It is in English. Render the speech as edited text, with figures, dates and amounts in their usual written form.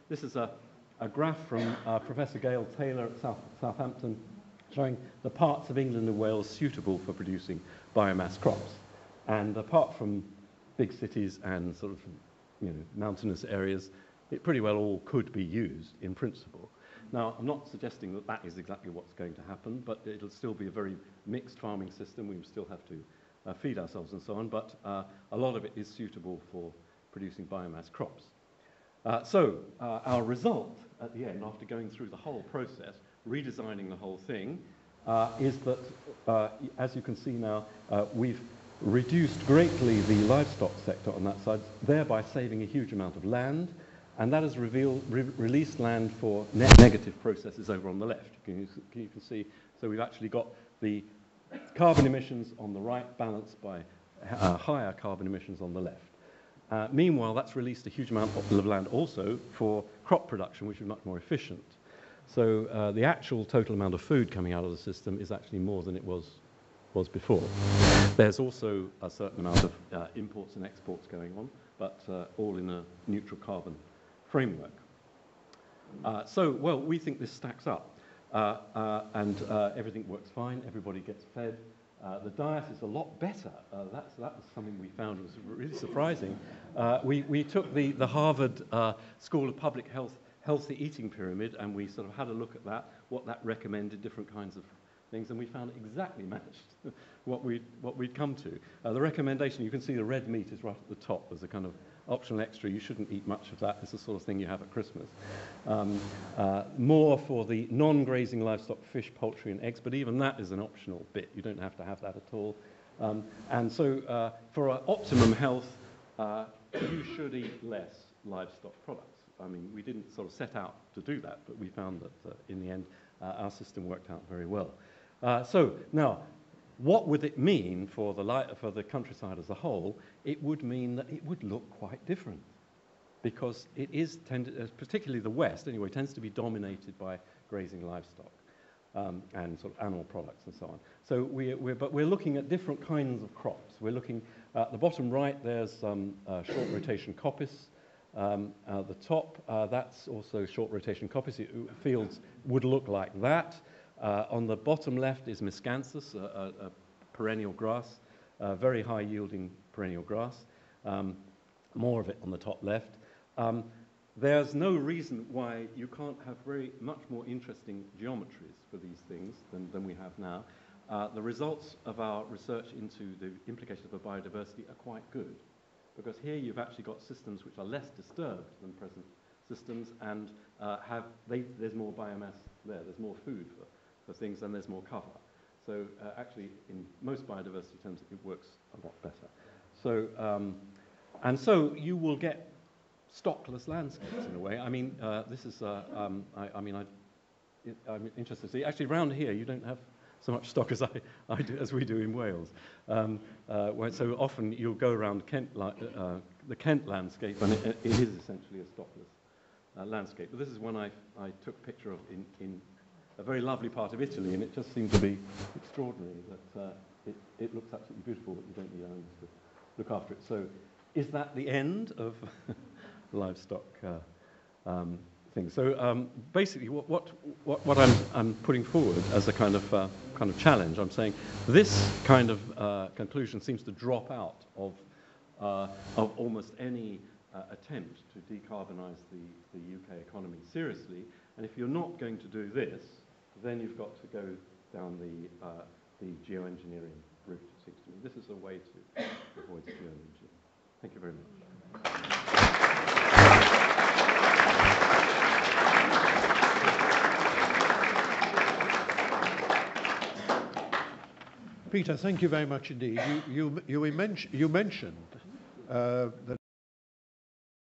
This is a graph from Professor Gail Taylor at Southampton showing the parts of England and Wales suitable for producing biomass crops. And apart from big cities and sort of mountainous areas, it pretty well all could be used in principle. Now, I'm not suggesting that that is exactly what's going to happen, but it'll still be a very mixed farming system. We still have to feed ourselves and so on, but a lot of it is suitable for producing biomass crops. So our result at the end, after going through the whole process, redesigning the whole thing, is that, as you can see now, we've reduced greatly the livestock sector on that side, thereby saving a huge amount of land, and that has released land for net negative processes over on the left. You can see, so we've actually got the carbon emissions on the right balanced by higher carbon emissions on the left. Meanwhile, that's released a huge amount of land also for crop production, which is much more efficient. So the actual total amount of food coming out of the system is actually more than it was before. There's also a certain amount of imports and exports going on, but all in a neutral carbon framework. So, well, we think this stacks up, and everything works fine, everybody gets fed. The diet is a lot better. That was something we found was really surprising. We took the Harvard School of Public Health Healthy Eating Pyramid, and we sort of had a look at that, what that recommended, different kinds of things, and we found it exactly matched what we'd come to. The recommendation, you can see the red meat is right at the top as a kind of optional extra. You shouldn't eat much of that. It's the sort of thing you have at Christmas. More for the non-grazing livestock, fish, poultry, and eggs, but even that is an optional bit. You don't have to have that at all. And so for optimum health, you should eat less livestock products. I mean, we didn't sort of set out to do that, but we found that in the end, our system worked out very well. So now, what would it mean for the countryside as a whole? It would mean that it would look quite different, because it is particularly the West anyway, tends to be dominated by grazing livestock and sort of animal products and so on. So we're looking at different kinds of crops. We're looking at the bottom right. There's short rotation coppice. The top, that's also short rotation coppice. Fields would look like that. On the bottom left is miscanthus, a perennial grass, very high yielding perennial grass. More of it on the top left. There's no reason why you can't have very much more interesting geometries for these things than we have now. The results of our research into the implications of biodiversity are quite good, because here you've actually got systems which are less disturbed than present systems, and there's more biomass there. There's more food for things, and there's more cover. So actually, in most biodiversity terms, it works a lot better. So, and so you will get stockless landscapes in a way. I mean, this is, I'm interested to see. Actually, around here, you don't have so much stock as as we do in Wales. So often you'll go around the Kent landscape, and it is essentially a stockless landscape. But this is one I took a picture of in a very lovely part of Italy, and it just seemed to be extraordinary that it looks absolutely beautiful, but you don't need animals to look after it. So is that the end of livestock thing? So basically what I'm putting forward as a kind of challenge, I'm saying this kind of conclusion seems to drop out of almost any attempt to decarbonize the UK economy seriously. And if you're not going to do this, then you've got to go down the geoengineering route, it seems to me. This is a way to avoid geoengineering. Thank you very much. Peter, thank you very much indeed. You mentioned that